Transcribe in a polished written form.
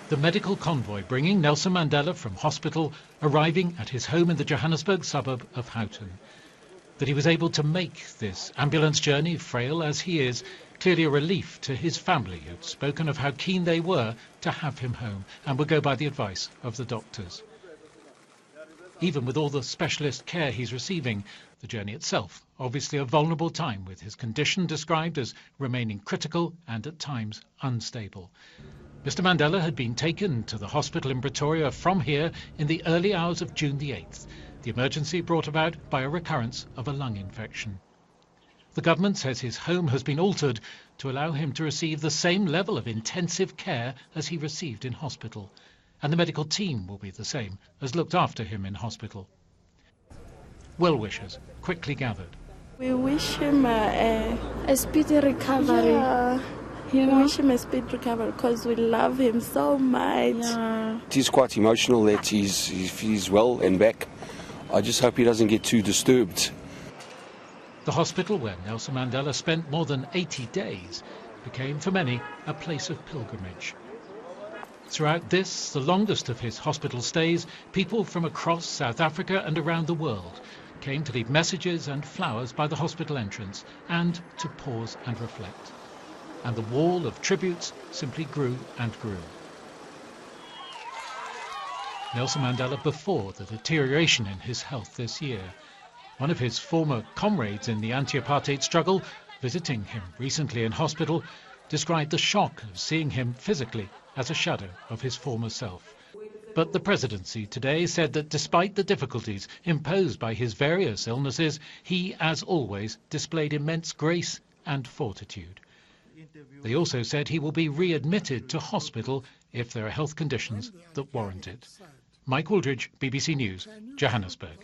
The medical convoy bringing Nelson Mandela from hospital, arriving at his home in the Johannesburg suburb of Houghton. That he was able to make this ambulance journey, frail as he is, clearly a relief to his family, who'd spoken of how keen they were to have him home and would go by the advice of the doctors. Even with all the specialist care he's receiving, the journey itself obviously a vulnerable time, with his condition described as remaining critical and at times unstable. Mr. Mandela had been taken to the hospital in Pretoria from here in the early hours of June the 8th, the emergency brought about by a recurrence of a lung infection. The government says his home has been altered to allow him to receive the same level of intensive care as he received in hospital, and the medical team will be the same as looked after him in hospital. Well-wishers quickly gathered. We wish him a speedy recovery. Yeah. We wish him a speedy recovery because we love him so much. Yeah. It is quite emotional that he's well and back. I just hope he doesn't get too disturbed. The hospital where Nelson Mandela spent more than 80 days became for many a place of pilgrimage. Throughout this, the longest of his hospital stays, people from across South Africa and around the world came to leave messages and flowers by the hospital entrance and to pause and reflect. And the wall of tributes simply grew and grew. Nelson Mandela before the deterioration in his health this year. One of his former comrades in the anti-apartheid struggle, visiting him recently in hospital, described the shock of seeing him physically as a shadow of his former self. But the presidency today said that despite the difficulties imposed by his various illnesses, he, as always, displayed immense grace and fortitude. They also said he will be readmitted to hospital if there are health conditions that warrant it. Mike Wooldridge, BBC News, Johannesburg.